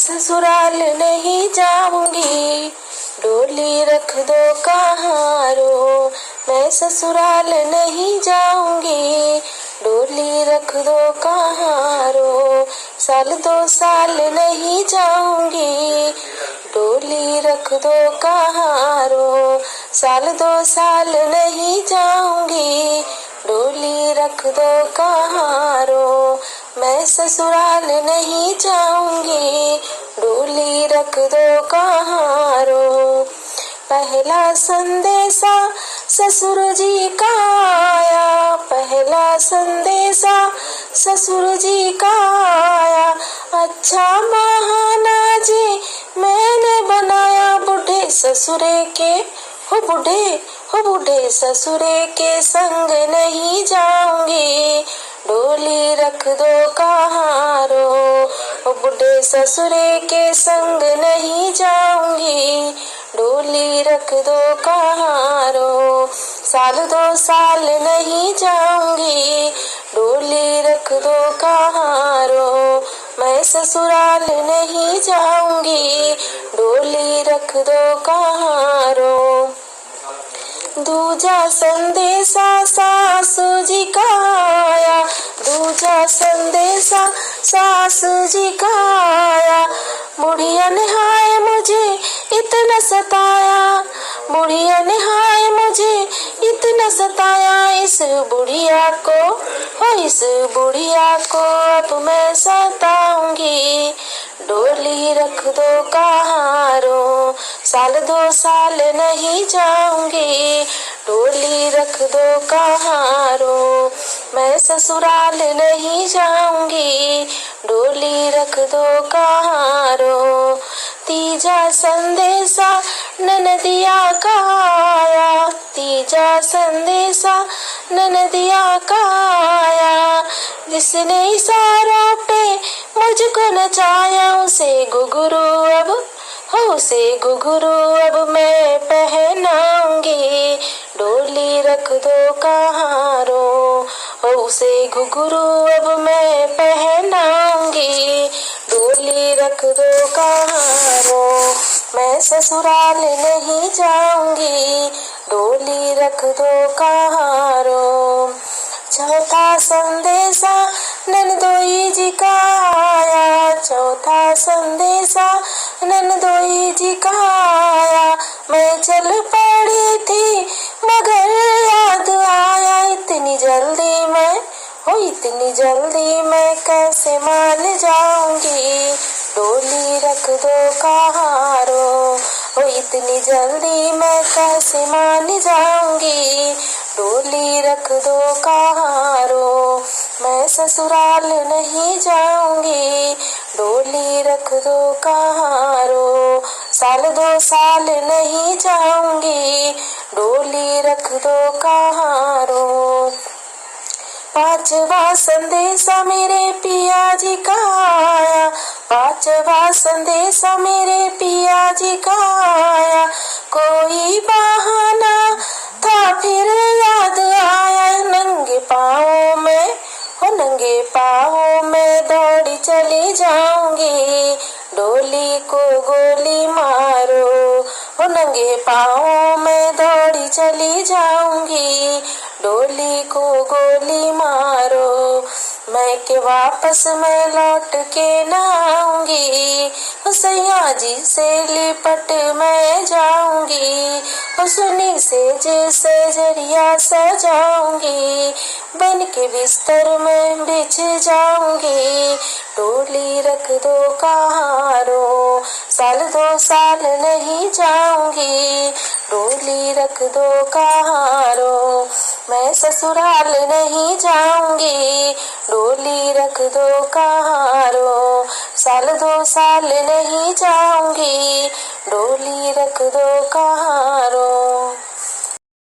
ससुराल नहीं जाऊंगी, डोली रख दो कहारो। मैं ससुराल नहीं जाऊंगी, डोली रख दो कहारो। साल 2 साल नहीं जाऊंगी, डोली रख दो कहारो। साल 2 साल नहीं जाऊंगी, डोली रख दो कहारो। मैं ससुराल नहीं जाऊंगी, डोली रख दो कहारो। पहला संदेशा ससुर जी का आया, पहला संदेशा ससुर जी का आया। अच्छा बहाना जी मैंने बनाया, बूढ़े ससुरे के बूढ़े ससुरे के संग नहीं जाऊंगी, डोली रख दो कहारो। बूढ़े ससुरे के संग नहीं जाऊंगी, डोली रख दो कहारो। साल 2 साल नहीं जाऊंगी, डोली रख दो कहारो। मैं ससुराल नहीं जाऊंगी, डोली रख दो कहारो। दूजा संदेशा सासू जी का आया, दूजा संदेशा सासू जी का आया। बुढ़िया ने हाय मुझे इतना सताया, बुढ़िया ने हाय मुझे इतना सताया। इस बुढ़िया को अब मैं सताऊंगी, डोली रख दो कहारो। साल 2 साल नहीं जाऊंगी, डोली रख दो कहारो। मैं ससुराल नहीं जाऊंगी, डोली रख दो कहारो। तीजा संदेशा ननदिया का आया, तीजा संदेशा ननदिया का आया। जिसने इशारों पे मुझको नचाया, उसे घुघरू अब मैं पहनाऊंगी, डोली रख दो कहारो। उसे घुघरू अब मैं पहनाऊंगी, डोली रख दो कहारो। मैं ससुराल नहीं जाऊंगी, डोली रख दो कहारो। चौथा संदेशा ननदोई जी का आया, चौथा संदेशा ननदोई जी का आया। मैं चल पड़ी थी मगर याद आया, इतनी जल्दी मैं कैसे मान जाऊंगी, डोली रख दो कहारो। इतनी जल्दी मैं कैसे मान जाऊंगी, डोली रख दो कहारो। मैं ससुराल नहीं जाऊंगी, डोली रख दो कहारो। साल 2 साल नहीं जाऊंगी, डोली रख दो कहारो। 5वां संदेशा मेरे पिया जी का आया, 5वां संदेशा मेरे पिया जी का आया। कोई बहाना था फिर याद आया, नंगे पाँव में दौड़ी चली जाऊंगी, डोली को गोली मारो। नंगे पाँव में दौड़ी चली जाऊंगी, डोली को गोली मारो। मैं के वापस मैं लौट के ना आऊंगी, सैया जी से लिपट मैं जाऊंगी। सुनी से जरिया सजाऊंगी, बन के बिस्तर में बिछ जाऊंगी, डोली रख दो कहारो। साल 2 साल नहीं जाऊंगी, डोली रख दो कहारो। मैं ससुराल नहीं जाऊंगी, डोली रख दो कहारो। साल 2 साल नहीं जाऊंगी, डोली रख दो कहारो।